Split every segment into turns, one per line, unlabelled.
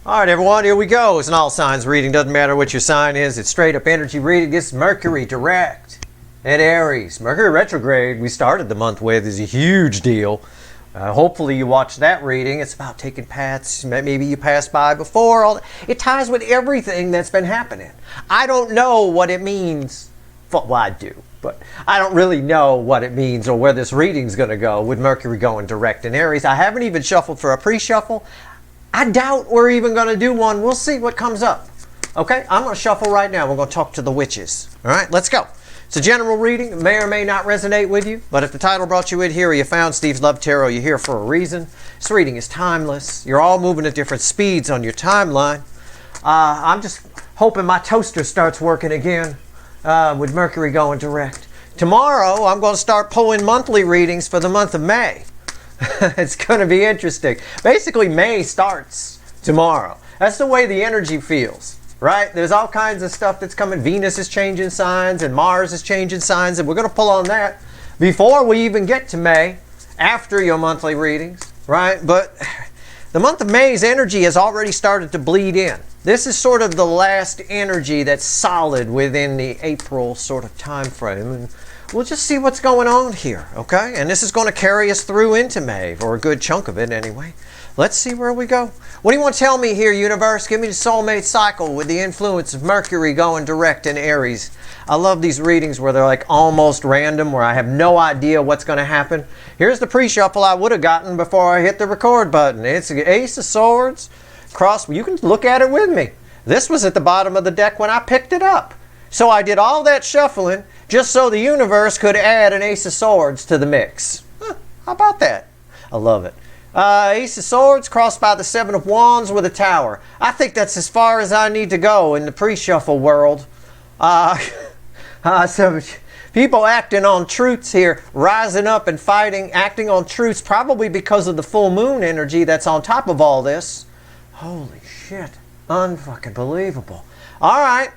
All right, everyone, here we go. It's an all signs reading. Doesn't matter what your sign is. It's straight up energy reading. This is Mercury direct at Aries. Mercury retrograde, we started the month with, is a huge deal. Hopefully you watched that reading. It's about taking paths. Maybe you passed by before. It ties with everything that's been happening. I don't know what it means. Well, I do, but I don't really know what it means or where this reading's going to go with Mercury going direct in Aries. I haven't even shuffled for a pre-shuffle. I doubt we're even going to do one. We'll see what comes up. Okay, I'm going to shuffle right now. We're going to talk to the witches. All right, let's go. It's a general reading. It may or may not resonate with you, but if the title brought you in here or you found Steve's Love Tarot, you're here for a reason. This reading is timeless. You're all moving at different speeds on your timeline. I'm just hoping my toaster starts working again with Mercury going direct. Tomorrow, I'm going to start pulling monthly readings for the month of May. It's going to be interesting. Basically, May starts tomorrow. That's the way the energy feels, right? There's all kinds of stuff that's coming. Venus is changing signs and Mars is changing signs, and we're going to pull on that before we even get to May, after your monthly readings, right? But the month of May's energy has already started to bleed in. This is sort of the last energy that's solid within the April sort of time frame. And we'll just see what's going on here, okay? And this is going to carry us through into May, or a good chunk of it anyway. Let's see where we go. What do you want to tell me here, universe? Give me the soulmate cycle with the influence of Mercury going direct in Aries. I love these readings where they're like almost random, where I have no idea what's going to happen. Here's the pre-shuffle I would have gotten before I hit the record button. It's the Ace of Swords. You can look at it with me. This was at the bottom of the deck when I picked it up. So I did all that shuffling just so the universe could add an Ace of Swords to the mix. How about that? I love it. Ace of Swords crossed by the Seven of Wands with a Tower. I think that's as far as I need to go in the pre-shuffle world. Some people acting on truths here, rising up and fighting, acting on truths, probably because of the full moon energy that's on top of all this. Holy shit. Unfucking believable. All right.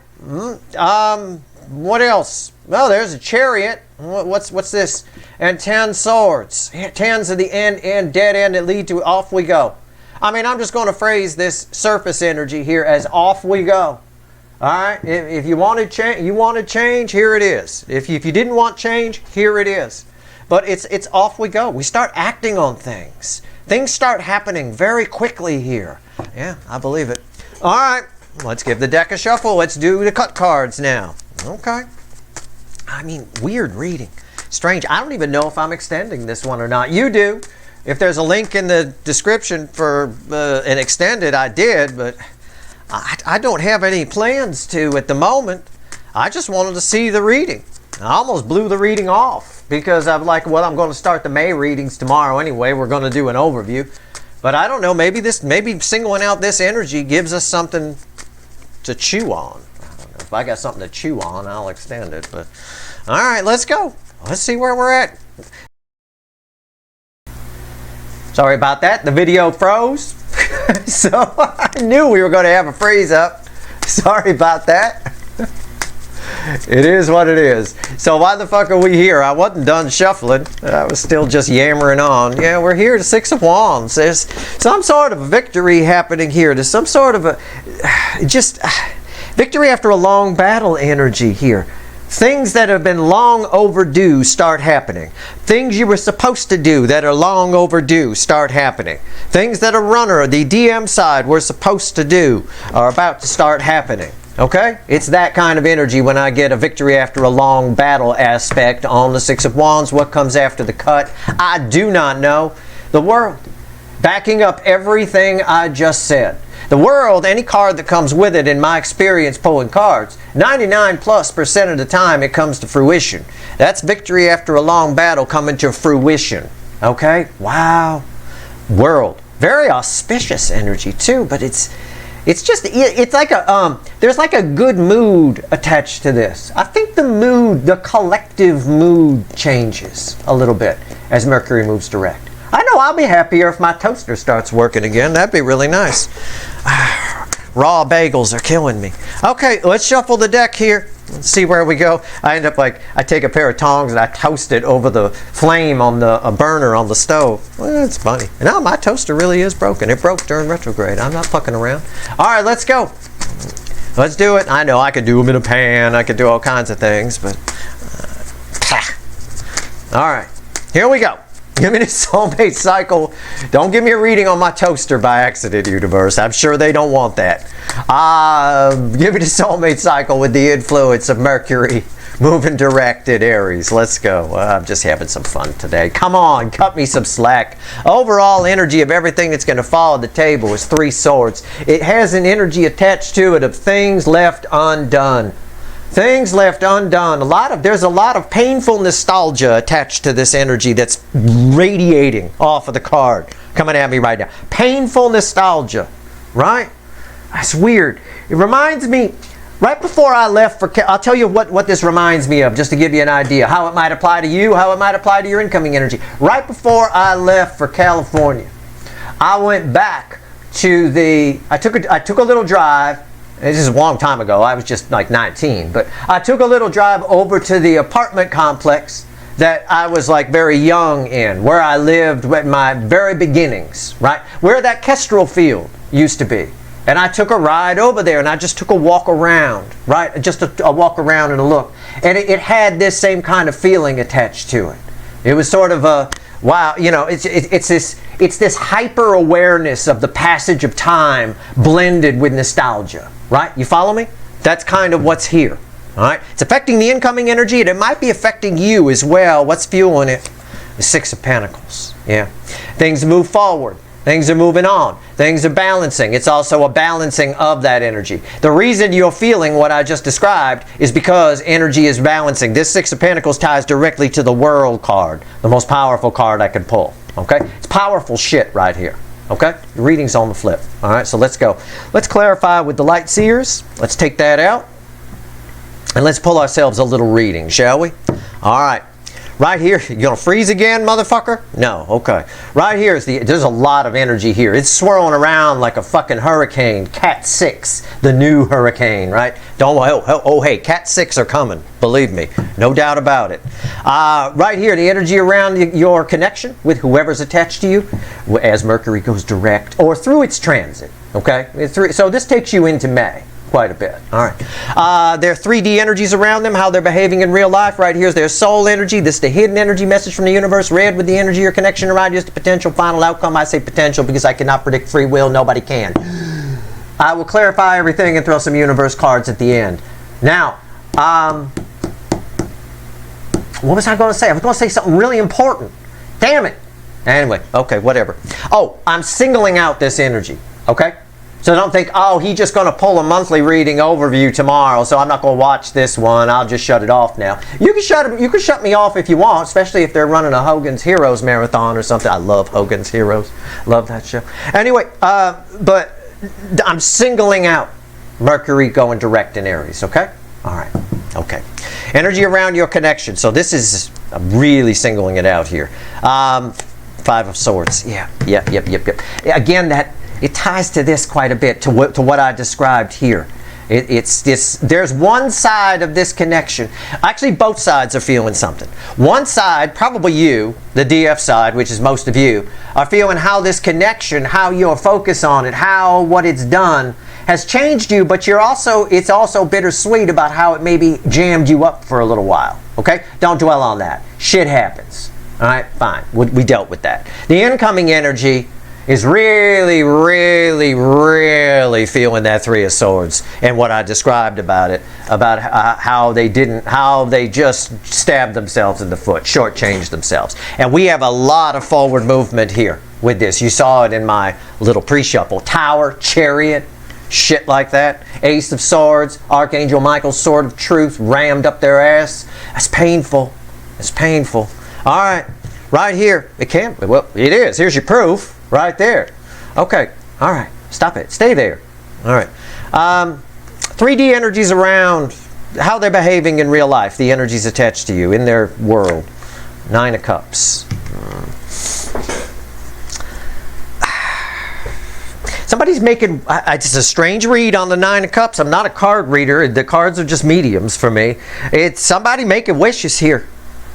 What else? Well, there's a Chariot. What's this? And 10 swords. 10's of the end, dead end that lead to off we go. I mean, I'm just going to phrase this surface energy here as off we go. All right? If you wanted change, here it is. If you didn't want change, here it is. But it's off we go. We start acting on things. Things start happening very quickly here. Yeah, I believe it. All right. Let's give the deck a shuffle. Let's do the cut cards now. Okay. I mean, weird reading. Strange. I don't even know if I'm extending this one or not. You do. If there's a link in the description for an extended, I did, but I don't have any plans to at the moment. I just wanted to see the reading. I almost blew the reading off because I'm like, well, I'm going to start the May readings tomorrow anyway. We're going to do an overview. But I don't know, maybe singling out this energy gives us something to chew on. I don't know. If I got something to chew on, I'll extend it. But all right, let's go. Let's see where we're at. Sorry about that. The video froze. So I knew we were going to have a freeze up. Sorry about that. It is what it is. So why the fuck are we here? I wasn't done shuffling. I was still just yammering on. Yeah, we're here, the Six of Wands. There's some sort of a victory happening here. There's some sort of a victory after a long battle energy here. Things that have been long overdue start happening. Things you were supposed to do that are long overdue start happening. Things that a runner, the DM side, were supposed to do are about to start happening. Okay? It's that kind of energy when I get a victory after a long battle aspect on the Six of Wands. What comes after the cut? I do not know. The world, backing up everything I just said. The world, any card that comes with it, in my experience pulling cards, 99+% of the time it comes to fruition. That's victory after a long battle coming to fruition. Okay? Wow. World. Very auspicious energy too, but it's like there's like a good mood attached to this. I think the collective mood changes a little bit as Mercury moves direct. I know I'll be happier if my toaster starts working again. That'd be really nice. Raw bagels are killing me. Okay, let's shuffle the deck here. Let's see where we go. I end up like, I take a pair of tongs and I toast it over the flame on the burner on the stove. Well, that's funny. No, my toaster really is broken. It broke during retrograde. I'm not fucking around. All right, let's go. Let's do it. I know I could do them in a pan. I could do all kinds of things, but... all right, here we go. Give me the soulmate cycle. Don't give me a reading on my toaster by accident, universe. I'm sure they don't want that. Give me the soulmate cycle with the influence of Mercury moving direct at Aries. Let's go. I'm just having some fun today. Come on, cut me some slack. Overall energy of everything that's going to fall on the table is 3 swords. It has an energy attached to it of things left undone. Things left undone. There's a lot of painful nostalgia attached to this energy that's radiating off of the card. Coming at me right now. Painful nostalgia. Right? That's weird. It reminds me, right before I left for... I'll tell you what this reminds me of, just to give you an idea. How it might apply to you, how it might apply to your incoming energy. Right before I left for California, I went back to the... I took a little drive. This is a long time ago. I was just like 19. But I took a little drive over to the apartment complex that I was like very young in, where I lived with my very beginnings, right? Where that kestrel field used to be. And I took a ride over there and I just took a walk around, right? Just a walk around and a look. And it had this same kind of feeling attached to it. It was sort of a, wow, you know, it's this hyper awareness of the passage of time blended with nostalgia, right? You follow me? That's kind of what's here, all right? It's affecting the incoming energy, and it might be affecting you as well. What's fueling it? The 6 of Pentacles, yeah. Things move forward. Things are moving on. Things are balancing. It's also a balancing of that energy. The reason you're feeling what I just described is because energy is balancing. This 6 of Pentacles ties directly to the World card, the most powerful card I can pull. Okay? It's powerful shit right here. Okay? The reading's on the flip. All right, so let's go. Let's clarify with the light seers. Let's take that out. And let's pull ourselves a little reading, shall we? All right. Right here, you gonna freeze again, motherfucker? No, okay. Right here is there's a lot of energy here. It's swirling around like a fucking hurricane. Cat 6, the new hurricane, right? Hey, Cat 6 are coming. Believe me, no doubt about it. Right here, the energy around your connection with whoever's attached to you as Mercury goes direct or through its transit, okay? So this takes you into May. Quite a bit. All right. There are 3D energies around them, how they're behaving in real life. Right here is their soul energy. This is the hidden energy message from the universe. Red with the energy or connection around you is the potential final outcome. I say potential because I cannot predict free will. Nobody can. I will clarify everything and throw some universe cards at the end. Now, what was I going to say? I was going to say something really important. Damn it. Anyway, okay, whatever. Oh, I'm singling out this energy. Okay? So don't think, oh, he's just going to pull a monthly reading overview tomorrow, so I'm not going to watch this one. I'll just shut it off now. You can shut me off if you want, especially if they're running a Hogan's Heroes marathon or something. I love Hogan's Heroes. Love that show. Anyway, but I'm singling out Mercury going direct in Aries, okay? All right. Okay. Energy around your connection. So this is, I'm really singling it out here. 5 of Swords. Yep. Again, it ties to this quite a bit, to what I described here. It's this. There's one side of this connection. Actually, both sides are feeling something. One side, probably you, the DF side, which is most of you, are feeling how this connection, how your focus on it, how what it's done has changed you, but it's also bittersweet about how it maybe jammed you up for a little while. Okay? Don't dwell on that. Shit happens. All right? Fine. We dealt with that. The incoming energy is really, really, really feeling that 3 of Swords and what I described about it, about how they just stabbed themselves in the foot, shortchanged themselves. And we have a lot of forward movement here with this. You saw it in my little pre-shuffle. Tower, Chariot, shit like that. Ace of Swords, Archangel Michael's Sword of Truth rammed up their ass. That's painful. It's painful. All right, right here. It is. Here's your proof. Right there. Okay. All right. Stop it. Stay there. All right. 3D energies around how they're behaving in real life. The energies attached to you in their world. 9 of Cups. somebody's making, it's a strange read on the Nine of Cups. I'm not a card reader. The cards are just mediums for me. It's somebody making wishes here.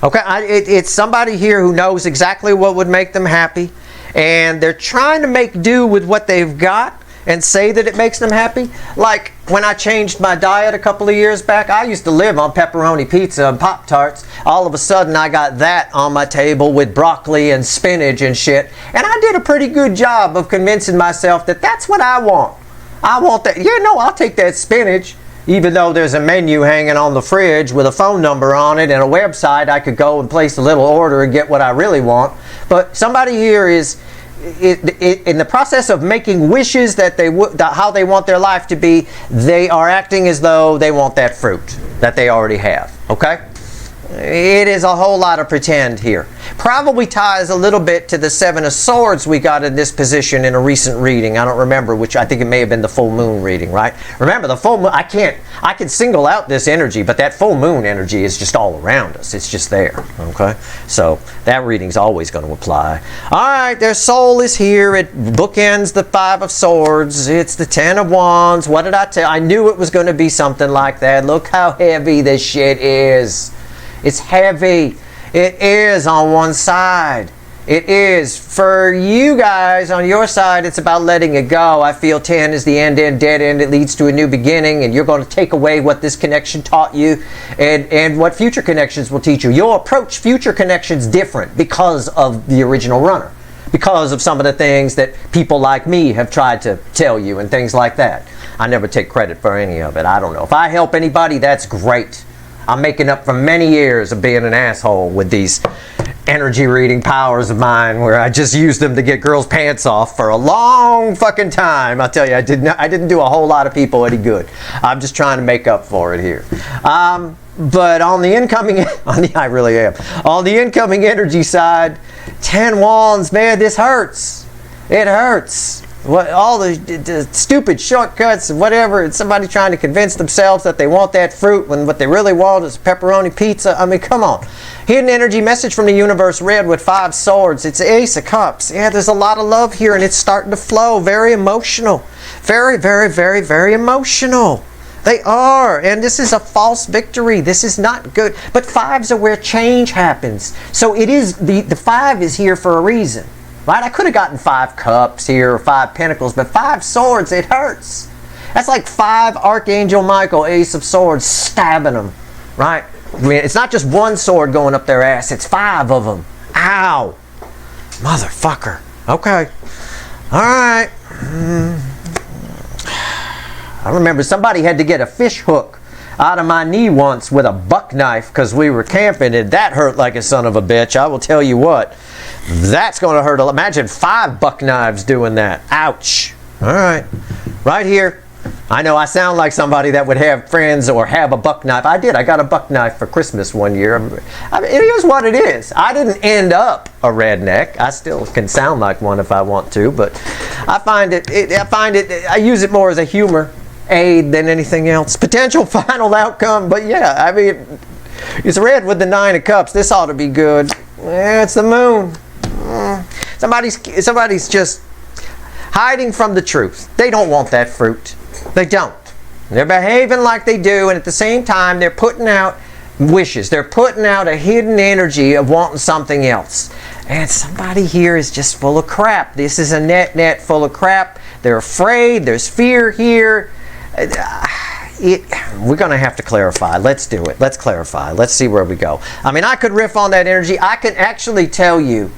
Okay, it's somebody here who knows exactly what would make them happy, and they're trying to make do with what they've got and say that it makes them happy. Like when I changed my diet a couple of years back, I used to live on pepperoni pizza and Pop-Tarts. All of a sudden I got that on my table with broccoli and spinach and shit, and I did a pretty good job of convincing myself that that's what I want. I want that. Yeah, no, I'll take that spinach. Even though there's a menu hanging on the fridge with a phone number on it and a website, I could go and place a little order and get what I really want. But somebody here is in the process of making wishes that how they want their life to be. They are acting as though they want that fruit that they already have. Okay? It is a whole lot of pretend here. Probably ties a little bit to the Seven of Swords we got in this position in a recent reading. I don't remember which. I think it may have been the full moon reading, right? Remember the full moon. I can single out this energy, but that full moon energy is just all around us. It's just there. Okay, so that reading's always going to apply. All right, their soul is here. It bookends the Five of Swords. It's the Ten of Wands. What did I tell? I knew it was going to be something like that. Look how heavy this shit is. It's heavy. It is on one side. It is. For you guys, on your side, it's about letting it go. I feel 10 is the end, dead end. It leads to a new beginning, and you're going to take away what this connection taught you and what future connections will teach you. You'll approach future connections different because of the original runner, because of some of the things that people like me have tried to tell you and things like that. I never take credit for any of it. I don't know. If I help anybody, that's great. I'm making up for many years of being an asshole with these energy reading powers of mine, where I just used them to get girls' pants off for a long fucking time. I'll tell you, I didn't do a whole lot of people any good. I'm just trying to make up for it here. But on the incoming, I really am. On the incoming energy side, 10 wands, man, this hurts. It hurts. All the stupid shortcuts and whatever, it's somebody trying to convince themselves that they want that fruit when what they really want is pepperoni pizza. I mean, come on. Hidden energy message from the universe read with 5 swords. It's Ace of Cups. Yeah, there's a lot of love here and it's starting to flow. Very emotional. Very, very, very, very emotional. They are. And this is a false victory. This is not good. But 5s are where change happens. So it is, the 5 is here for a reason. Right? I could have gotten 5 cups here or 5 pentacles, but 5 swords, it hurts. That's like 5 Archangel Michael, Ace of Swords, stabbing them. Right? I mean, it's not just one sword going up their ass, it's 5 of them. Ow. Motherfucker. Okay. Alright. I remember somebody had to get a fish hook out of my knee once with a buck knife because we were camping, and that hurt like a son of a bitch. I will tell you what. That's going to hurt a lot. Imagine 5 buck knives doing that. Ouch. All right. Right here. I know I sound like somebody that would have friends or have a buck knife. I did. I got a buck knife for Christmas one year. I mean, it is what it is. I didn't end up a redneck. I still can sound like one if I want to, but I use it more as a humor aid than anything else. Potential final outcome, but yeah, I mean, it's red with the 9 of Cups. This ought to be good. Yeah, it's the moon. Somebody's just hiding from the truth. They don't want that fruit. They don't. They're behaving like they do, and at the same time, they're putting out wishes. They're putting out a hidden energy of wanting something else. And somebody here is just full of crap. This is a net full of crap. They're afraid. There's fear here. We're going to have to clarify. Let's do it. Let's clarify. Let's see where we go. I mean, I could riff on that energy. I can actually tell you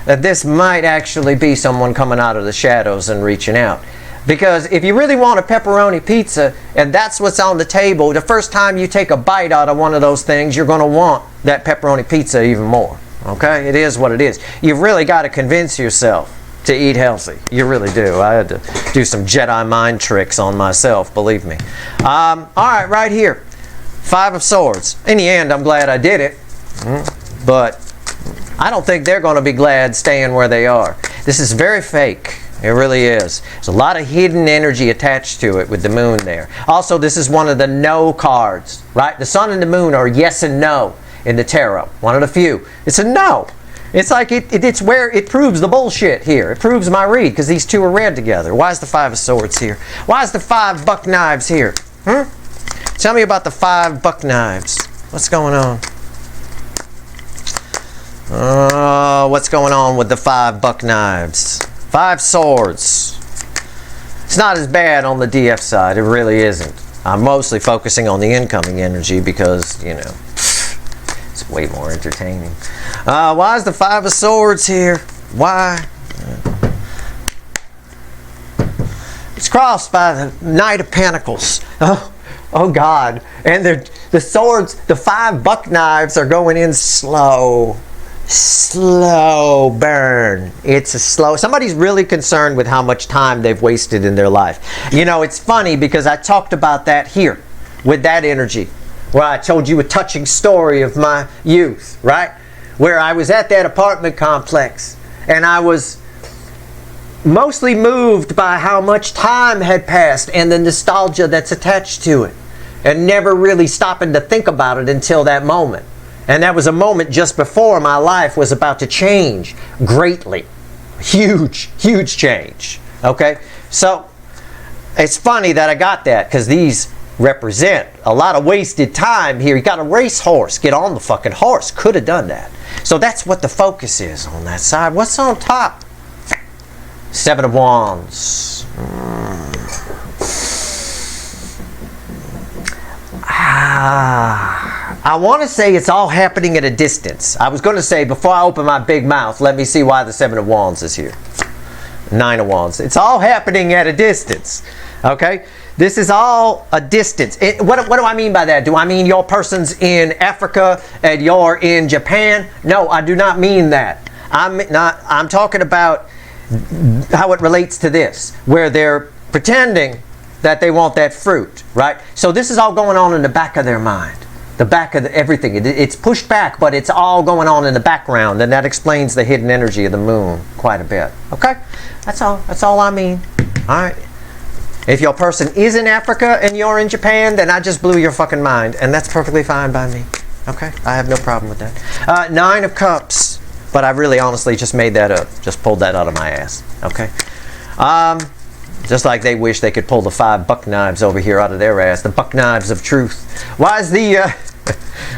that this might actually be someone coming out of the shadows and reaching out. Because if you really want a pepperoni pizza and that's what's on the table, the first time you take a bite out of one of those things, you're going to want that pepperoni pizza even more. Okay? It is what it is. You've really got to convince yourself to eat healthy. You really do. I had to do some Jedi mind tricks on myself, believe me. All right, right here. 5 of Swords. In the end, I'm glad I did it. But I don't think they're going to be glad staying where they are. This is very fake. It really is. There's a lot of hidden energy attached to it with the moon there. Also, this is one of the no cards, right? The sun and the moon are yes and no in the tarot. One of the few. It's a no. It's like it's where it proves the bullshit here. It proves my read because these two are read together. Why is the Five of Swords here? Why is the Five Buck Knives here? Tell me about the Five Buck Knives. What's going on? What's going on with the Five Buck Knives? Five Swords. It's not as bad on the DF side. It really isn't. I'm mostly focusing on the incoming energy because, you know, it's way more entertaining. Why is the Five of Swords here? Why? It's crossed by the Knight of Pentacles. Oh God. And the swords, the Five Buck Knives are going in slow. Slow burn. It's a slow. Somebody's really concerned with how much time they've wasted in their life. You know, it's funny because I talked about that here with that energy, where I told you a touching story of my youth, right? Where I was at that apartment complex and I was mostly moved by how much time had passed and the nostalgia that's attached to it, and never really stopping to think about it until that moment. And that was a moment just before my life was about to change greatly. Huge, huge change. Okay? So, it's funny that I got that because these represent a lot of wasted time here. You got a racehorse. Get on the fucking horse. Could have done that. So that's what the focus is on that side. What's on top? Seven of Wands. I want to say it's all happening at a distance. I was going to say, before I open my big mouth, let me see why the Seven of Wands is here. Nine of Wands. It's all happening at a distance. Okay? This is all a distance. What do I mean by that? Do I mean your person's in Africa and you're in Japan? No, I do not mean that. I'm talking about how it relates to this, where they're pretending that they want that fruit, right? So this is all going on in the back of their mind. The back of everything. It's pushed back, but it's all going on in the background, and that explains the hidden energy of the moon quite a bit. Okay? That's all. That's all I mean. All right? If your person is in Africa and you're in Japan, then I just blew your fucking mind, and that's perfectly fine by me. Okay? I have no problem with that. Nine of Cups. But I really honestly just made that up. Just pulled that out of my ass. Okay? Just like they wish they could pull the Five Buck Knives over here out of their ass. The Buck Knives of Truth. Why is the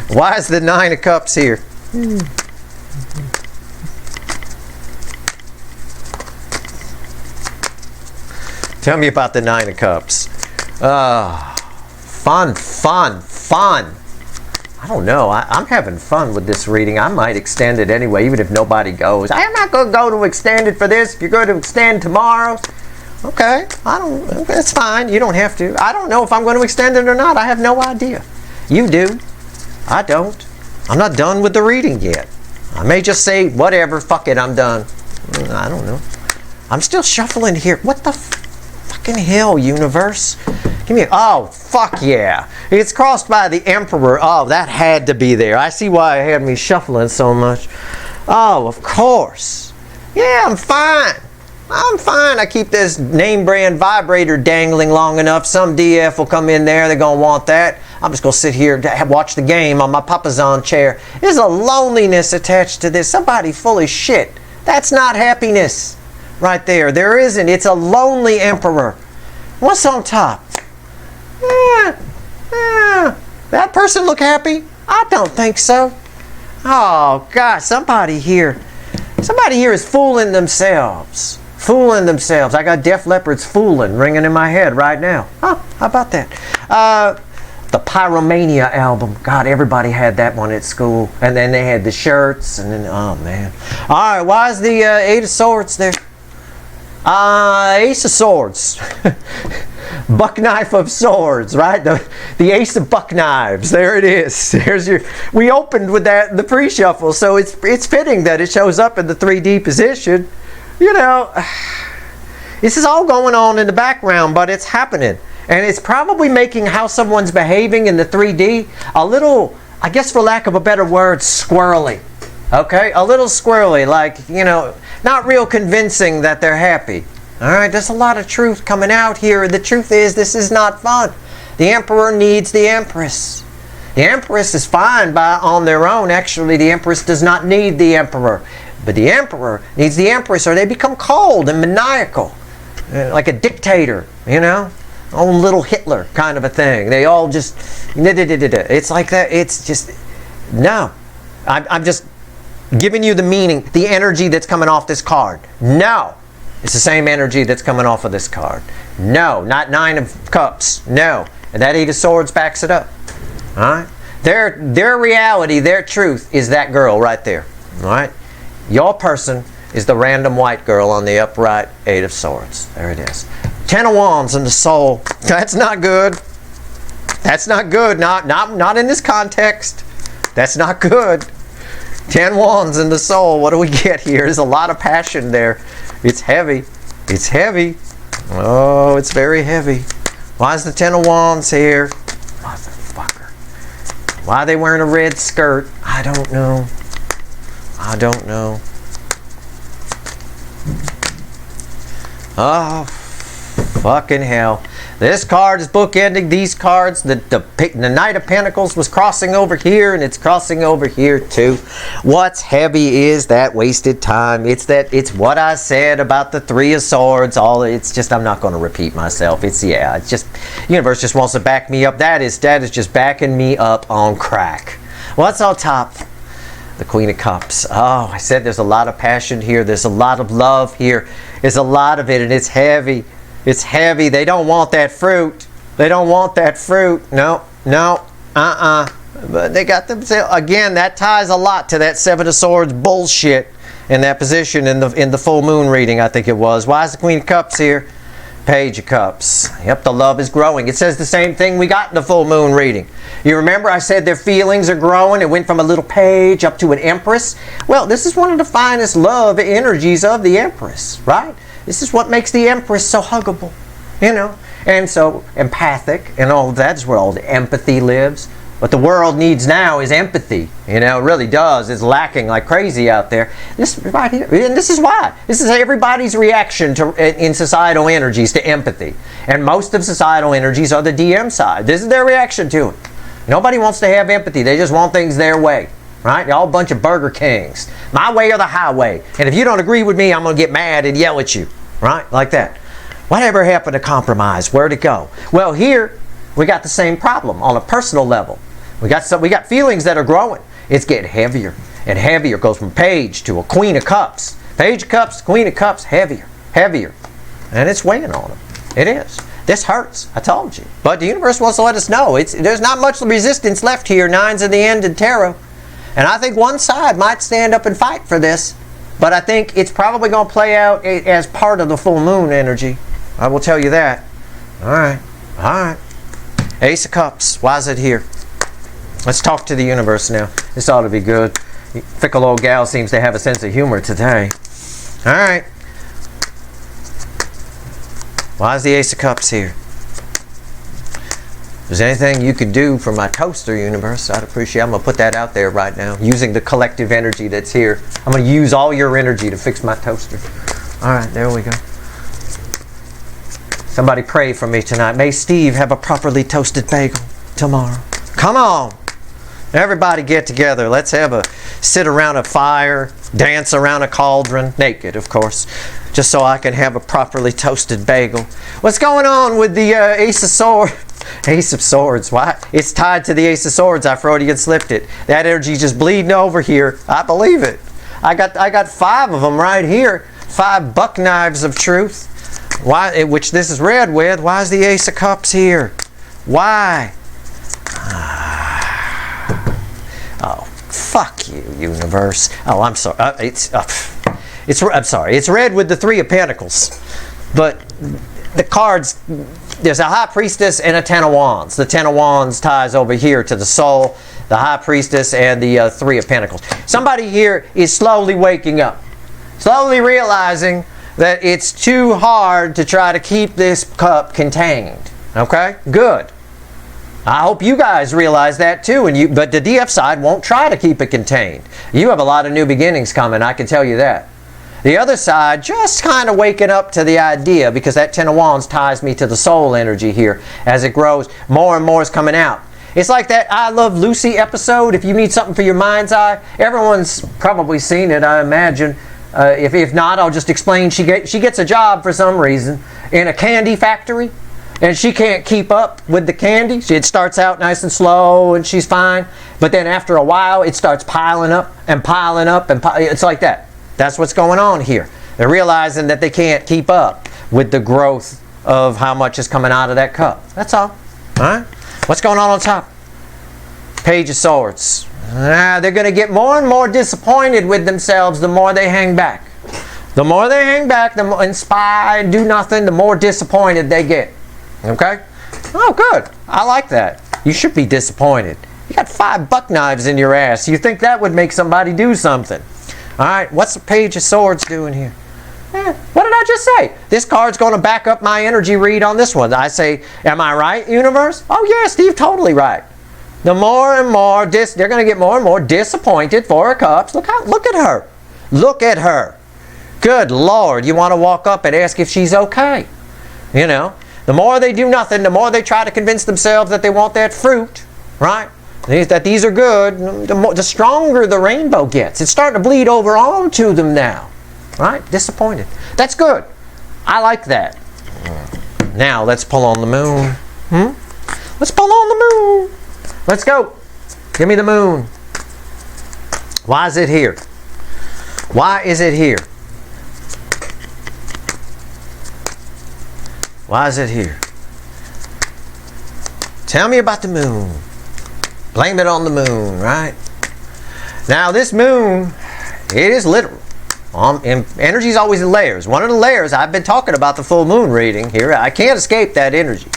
why is the Nine of Cups here? Tell me about the Nine of Cups. Fun. I don't know. I'm having fun with this reading. I might extend it anyway, even if nobody goes. I am not going to go to extend it for this. If you're going to extend tomorrow, okay. That's fine. You don't have to. I don't know if I'm going to extend it or not. I have no idea. You do. I don't. I'm not done with the reading yet. I may just say, whatever, fuck it, I'm done. I don't know. I'm still shuffling here. What the fucking hell, universe? Give me oh, fuck yeah. It's crossed by the Emperor. Oh, that had to be there. I see why it had me shuffling so much. Oh, of course. Yeah, I'm fine. I'm fine. I keep this name brand vibrator dangling long enough. Some DF will come in there. They're going to want that. I'm just going to sit here and watch the game on my Papazon chair. There's a loneliness attached to this. Somebody full of shit. That's not happiness right there. There isn't. It's a lonely Emperor. What's on top? That person look happy? I don't think so. Oh, God. Somebody here is fooling themselves. Fooling themselves. I got Def Leppard's Foolin' ringing in my head right now. Oh, how about that? The Pyromania album. God, everybody had that one at school. And then they had the shirts. And then, oh, man. All right, why is the Eight of Swords there? Ace of Swords. Buck Knife of Swords, right? The Ace of Buck Knives. There it is. There's your. We opened with that the pre-shuffle, so it's fitting that it shows up in the 3D position. You know, this is all going on in the background, but it's happening. And it's probably making how someone's behaving in the 3D a little, I guess for lack of a better word, squirrely. Okay? A little squirrely, like, you know, not real convincing that they're happy. All right? There's a lot of truth coming out here. The truth is, this is not fun. The Emperor needs the Empress. The Empress is fine on their own. Actually, the Empress does not need the Emperor. But the Emperor needs the Empress, or they become cold and maniacal. Like a dictator, you know? Own little Hitler kind of a thing. They all just... It's like that. It's just... No. I'm just giving you the meaning, the energy that's coming off this card. No. It's the same energy that's coming off of this card. No. Not Nine of Cups. No. And that Eight of Swords backs it up. Alright? Their reality, their truth is that girl right there. Alright? Your person is the random white girl on the upright Eight of Swords. There it is. Ten of Wands in the soul. That's not good. That's not good. Not in this context. That's not good. 10 Wands in the soul. What do we get here? There's a lot of passion there. It's heavy. It's heavy. Oh, it's very heavy. Why is the 10 of Wands here? Motherfucker. Why are they wearing a red skirt? I don't know. I don't know. Oh, fucking hell. This card is bookending these cards. The Knight of Pentacles was crossing over here, and it's crossing over here too. What's heavy is that wasted time. It's what I said about the Three of Swords. It's just, I'm not going to repeat myself. It's just, universe just wants to back me up. That is just backing me up on crack. What's on top? The Queen of Cups. Oh, I said there's a lot of passion here. There's a lot of love here. There's a lot of it, and it's heavy. It's heavy. They don't want that fruit. They don't want that fruit. No. But they got themselves, again, that ties a lot to that Seven of Swords bullshit in that position in the full moon reading, I think it was. Why is the Queen of Cups here? Page of Cups. Yep, the love is growing. It says the same thing we got in the full moon reading. You remember I said their feelings are growing. It went from a little page up to an Empress. Well, this is one of the finest love energies of the Empress, right? This is what makes the Empress so huggable, and so empathic, and all of that is where all the empathy lives. What the world needs now is empathy. It really does. It's lacking like crazy out there. This right here, and this is why. This is everybody's reaction in societal energies to empathy, and most of societal energies are the DM side. This is their reaction to it. Nobody wants to have empathy. They just want things their way. Right? Y'all a bunch of Burger Kings. My way or the highway. And if you don't agree with me, I'm going to get mad and yell at you. Right? Like that. Whatever happened to compromise? Where'd it go? Well, here we got the same problem on a personal level. We got feelings that are growing. It's getting heavier and heavier. It goes from Page to a Queen of Cups. Page of Cups, Queen of Cups, heavier. And it's weighing on them. It is. This hurts. I told you. But the universe wants to let us know. There's not much resistance left here. Nines in the end in tarot. And I think one side might stand up and fight for this. But I think it's probably going to play out as part of the full moon energy. I will tell you that. All right. Ace of Cups. Why is it here? Let's talk to the universe now. This ought to be good. Fickle old gal seems to have a sense of humor today. All right. Why is the Ace of Cups here? If there's anything you could do for my toaster, universe, I'd appreciate it. I'm going to put that out there right now, using the collective energy that's here. I'm going to use all your energy to fix my toaster. All right, there we go. Somebody pray for me tonight. May Steve have a properly toasted bagel tomorrow. Come on. Everybody get together. Let's sit around a fire, dance around a cauldron, naked, of course, just so I can have a properly toasted bagel. What's going on with the Ace of Swords? Ace of Swords. Why? It's tied to the Ace of Swords. I Freudian slipped it. That energy just bleeding over here. I believe it. I got 5 of them right here. 5 buck knives of truth. Why? Which this is red with. Why is the Ace of Cups here? Why? Oh, fuck you, universe. Oh, I'm sorry. I'm sorry. It's red with the Three of Pentacles, but the cards. There's a High Priestess and a Ten of Wands. The Ten of Wands ties over here to the soul, the High Priestess, and the Three of Pentacles. Somebody here is slowly waking up. Slowly realizing that it's too hard to try to keep this cup contained. Okay? Good. I hope you guys realize that too. But the DF side won't try to keep it contained. You have a lot of new beginnings coming, I can tell you that. The other side just kind of waking up to the idea, because that Ten of Wands ties me to the soul energy here. As it grows, more and more is coming out. It's like that I Love Lucy episode. If you need something for your mind's eye, everyone's probably seen it, I imagine. If not, I'll just explain. She gets a job for some reason in a candy factory, and she can't keep up with the candy. It starts out nice and slow, and she's fine. But then after a while, it starts piling up and piling up, and it's like that. That's what's going on here. They're realizing that they can't keep up with the growth of how much is coming out of that cup. That's all. All right? What's going on top? Page of Swords. They're going to get more and more disappointed with themselves the more they hang back. The more they hang back, the more and spy and do nothing, the more disappointed they get. Okay? Oh, good. I like that. You should be disappointed. You got 5 buck knives in your ass. You think that would make somebody do something. All right, what's the Page of Swords doing here? What did I just say? This card's going to back up my energy read on this one. I say, am I right, universe? Oh, yeah, Steve, totally right. The more and more, they're going to get more and more disappointed. 4 of Cups. Look at her. Look at her. Good Lord, you want to walk up and ask if she's okay. You know, the more they do nothing, the more they try to convince themselves that they want that fruit, right? That these are good, the stronger the rainbow gets. It's starting to bleed over onto them now, right? Disappointed. That's good. I like that. Now, let's pull on the moon. Let's pull on the moon. Let's go. Give me the moon. Why is it here? Why is it here? Why is it here? Tell me about the moon. Blame it on the moon, right? Now, this moon, it is literal. Energy is always in layers. One of the layers, I've been talking about the full moon reading here. I can't escape that energy.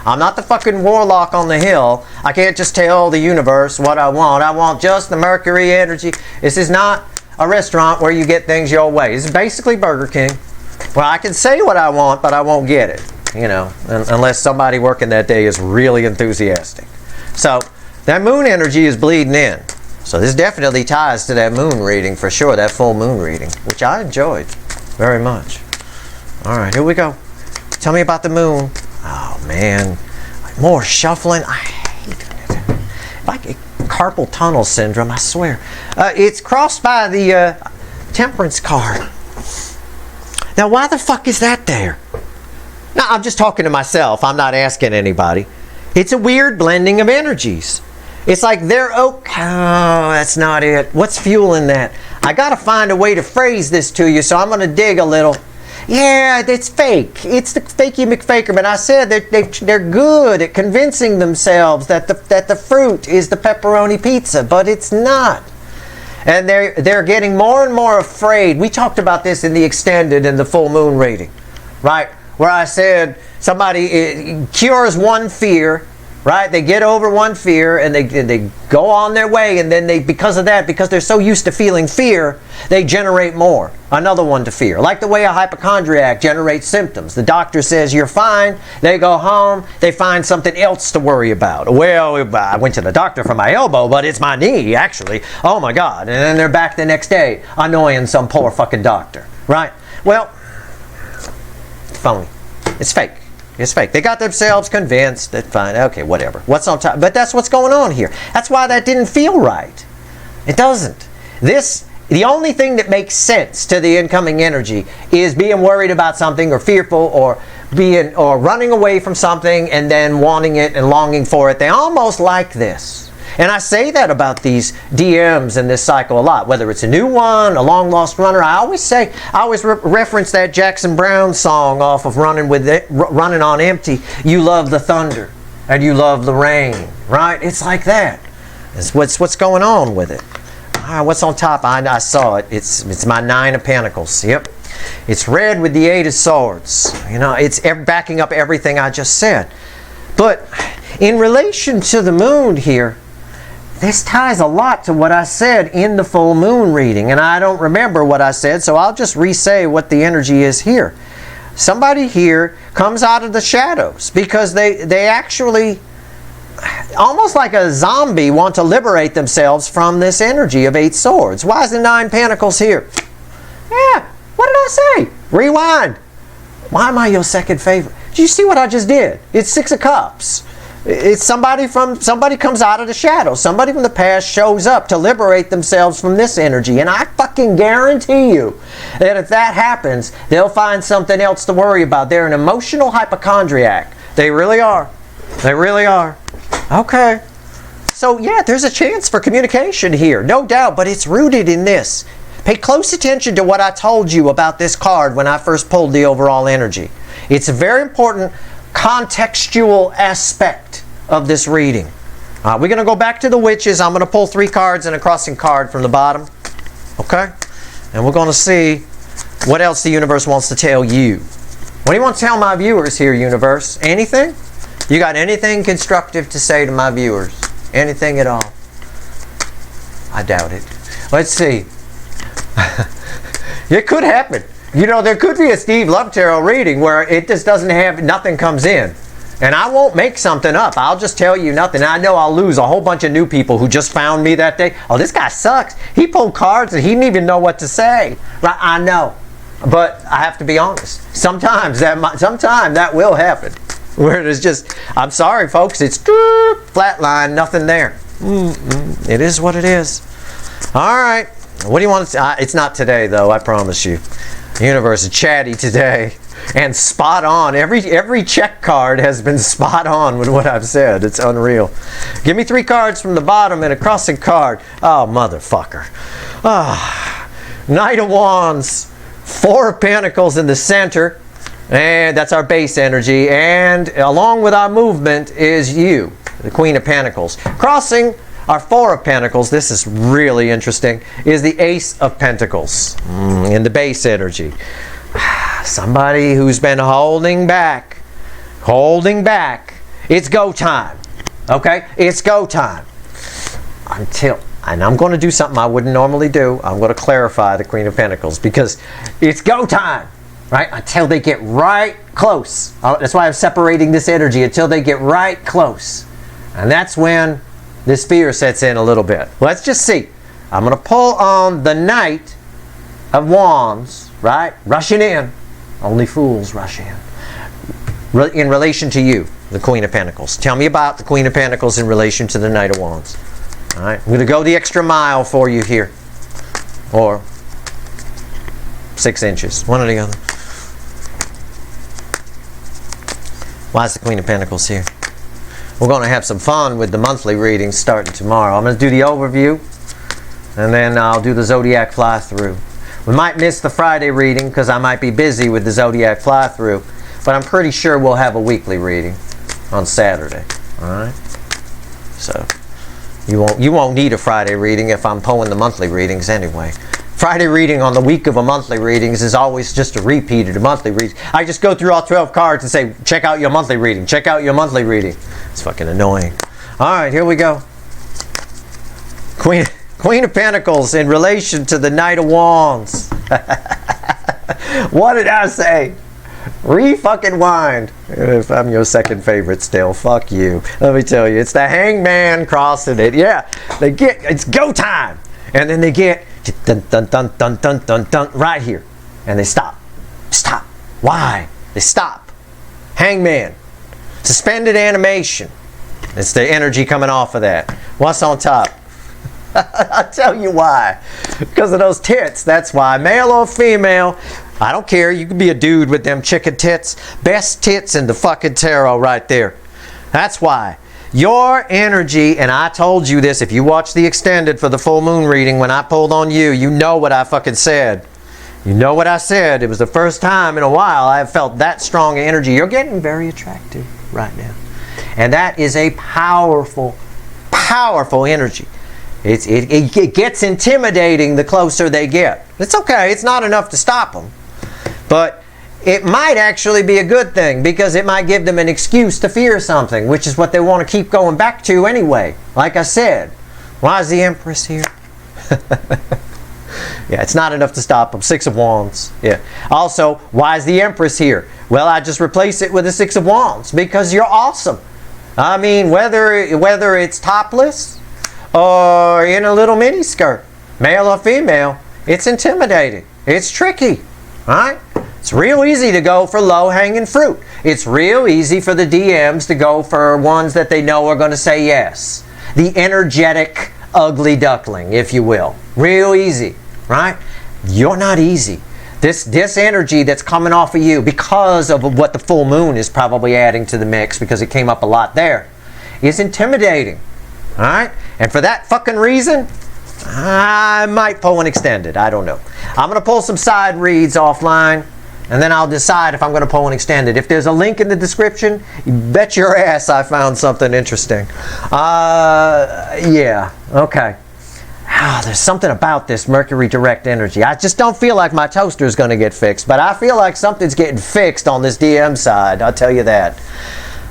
I'm not the fucking warlock on the hill. I can't just tell the universe what I want. I want just the Mercury energy. This is not a restaurant where you get things your way. This is basically Burger King. Well, I can say what I want, but I won't get it, you know, unless somebody working that day is really enthusiastic. So, that moon energy is bleeding in. So this definitely ties to that moon reading for sure, that full moon reading, which I enjoyed very much. All right, here we go. Tell me about the moon. Oh, man. More shuffling. I hate it. Like a carpal tunnel syndrome, I swear. It's crossed by the temperance card. Now, why the fuck is that there? Now, I'm just talking to myself. I'm not asking anybody. It's a weird blending of energies. It's like oh, that's not it. What's fueling that? I got to find a way to phrase this to you, so I'm going to dig a little. Yeah, it's fake. It's the fakey McFaker. But I said they're good at convincing themselves that the fruit is the pepperoni pizza, but it's not. And they're getting more and more afraid. We talked about this in the extended and the full moon reading, right? Where I said somebody cures one fear. Right? They get over one fear and they go on their way, and then because of that, because they're so used to feeling fear, they generate more. Another one to fear. Like the way a hypochondriac generates symptoms. The doctor says you're fine. They go home. They find something else to worry about. Well, I went to the doctor for my elbow, but it's my knee, actually. Oh my God. And then they're back the next day annoying some poor fucking doctor. Right? Well, it's phony. It's fake. It's fake. They got themselves convinced that fine, okay, whatever. What's on top? But that's what's going on here. That's why that didn't feel right. It doesn't. The only thing that makes sense to the incoming energy is being worried about something or fearful or running away from something and then wanting it and longing for it. They almost like this. And I say that about these DMs in this cycle a lot, whether it's a new one, a long lost runner. I always reference that Jackson Browne song off of Running on Empty. You love the thunder and you love the rain, right? It's like that. It's what's going on with it. What's on top? I saw it. It's my 9 of Pentacles. Yep. It's red with the 8 of Swords. You know, it's backing up everything I just said. But in relation to the moon here, this ties a lot to what I said in the full moon reading, and I don't remember what I said, so I'll just re-say what the energy is here. Somebody here comes out of the shadows because they actually, almost like a zombie, want to liberate themselves from this energy of 8 swords. Why is the 9 pentacles here? Yeah, what did I say? Rewind. Why am I your second favorite? Did you see what I just did? It's 6 of cups. It's somebody comes out of the shadows. Somebody from the past shows up to liberate themselves from this energy. And I fucking guarantee you that if that happens, they'll find something else to worry about. They're an emotional hypochondriac. They really are. They really are. Okay. So yeah, there's a chance for communication here, no doubt, but it's rooted in this. Pay close attention to what I told you about this card when I first pulled the overall energy. It's a very important contextual aspect of this reading. We're going to go back to the witches. I'm going to pull 3 cards and a crossing card from the bottom. Okay? And we're going to see what else the universe wants to tell you. What do you want to tell my viewers here, universe? Anything? You got anything constructive to say to my viewers? Anything at all? I doubt it. Let's see. It could happen. You know, there could be a Steve Love Tarot reading where it just doesn't have, nothing comes in. And I won't make something up. I'll just tell you nothing. I know I'll lose a whole bunch of new people who just found me that day. Oh, this guy sucks. He pulled cards and he didn't even know what to say. Right? I know. But I have to be honest. Sometimes that will happen. Where there's just, I'm sorry folks, it's flatline, nothing there. It is what it is. All right. What do you want to say? It's not today though, I promise you. The universe is chatty today and spot on. Every check card has been spot on with what I've said. It's unreal. Give me 3 cards from the bottom and a crossing card. Oh, motherfucker. Knight of Wands, 4 of Pentacles in the center, and that's our base energy. And along with our movement is you, the Queen of Pentacles. Crossing our 4 of Pentacles, this is really interesting, is the Ace of Pentacles in the base energy. Somebody who's been holding back. It's go time. Okay? It's go time. And I'm going to do something I wouldn't normally do. I'm going to clarify the Queen of Pentacles because it's go time. Right? Until they get right close. That's why I'm separating this energy until they get right close. And that's when this fear sets in a little bit. Let's just see. I'm going to pull on the Knight of Wands, right? Rushing in. Only fools rush in. In relation to you, the Queen of Pentacles. Tell me about the Queen of Pentacles in relation to the Knight of Wands. All right? I'm going to go the extra mile for you here. Or 6 inches. One or the other. Why is the Queen of Pentacles here? We're going to have some fun with the monthly readings starting tomorrow. I'm going to do the overview, and then I'll do the Zodiac fly-through. We might miss the Friday reading because I might be busy with the Zodiac fly-through, but I'm pretty sure we'll have a weekly reading on Saturday. All right? So you won't need a Friday reading if I'm pulling the monthly readings anyway. Friday reading on the week of a monthly readings is always just a repeat of the monthly reading. I just go through all 12 cards and say, check out your monthly reading. Check out your monthly reading. It's fucking annoying. All right, here we go. Queen of Pentacles in relation to the Knight of Wands. What did I say? Re-fucking wind. If I'm your second favorite still, fuck you. Let me tell you, it's the Hangman crossing it. Yeah, it's go time. And then they get dun dun dun dun dun dun dun right here. And they stop. Stop. Why? They stop. Hangman. Suspended animation. It's the energy coming off of that. What's on top? I'll tell you why. Because of those tits. That's why. Male or female. I don't care. You can be a dude with them chicken tits. Best tits in the fucking tarot right there. That's why. Your energy, and I told you this, if you watch the extended for the full moon reading, when I pulled on you, you know what I fucking said. You know what I said. It was the first time in a while I have felt that strong energy. You're getting very attractive right now. And that is a powerful, powerful energy. It gets intimidating the closer they get. It's okay. It's not enough to stop them. But it might actually be a good thing because it might give them an excuse to fear something, which is what they want to keep going back to anyway. Like I said, why is the Empress here? Yeah, it's not enough to stop them. 6 of Wands. Yeah. Also, why is the Empress here? Well, I just replace it with a 6 of Wands because you're awesome. I mean, whether it's topless or in a little mini skirt, male or female, it's intimidating. It's tricky. All right? It's real easy to go for low-hanging fruit. It's real easy for the DMs to go for ones that they know are going to say yes. The energetic ugly duckling, if you will. Real easy, right? You're not easy. This energy that's coming off of you, because of what the full moon is probably adding to the mix, because it came up a lot there, is intimidating. All right? And for that fucking reason, I might pull an extended. I don't know. I'm going to pull some side reads offline, and then I'll decide if I'm going to pull an extended. If there's a link in the description, you bet your ass I found something interesting. Yeah. Okay. There's something about this Mercury direct energy. I just don't feel like my toaster is going to get fixed, but I feel like something's getting fixed on this DM side. I'll tell you that.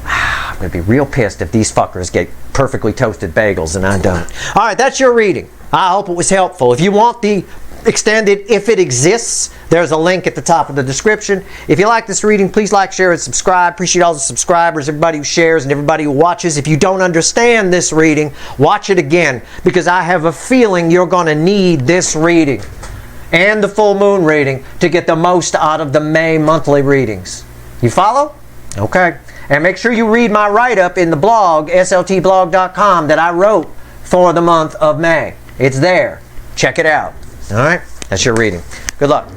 I'm going to be real pissed if these fuckers get perfectly toasted bagels and I don't. All right, that's your reading. I hope it was helpful. If you want the extended, if it exists, there's a link at the top of the description. If you like this reading, please like, share, and subscribe. Appreciate all the subscribers, everybody who shares, and everybody who watches. If you don't understand this reading, watch it again, because I have a feeling you're going to need this reading and the full moon reading to get the most out of the May monthly readings. You follow? Okay. And make sure you read my write-up in the blog, sltblog.com, that I wrote for the month of May. It's there. Check it out. All right? That's your reading. Good luck.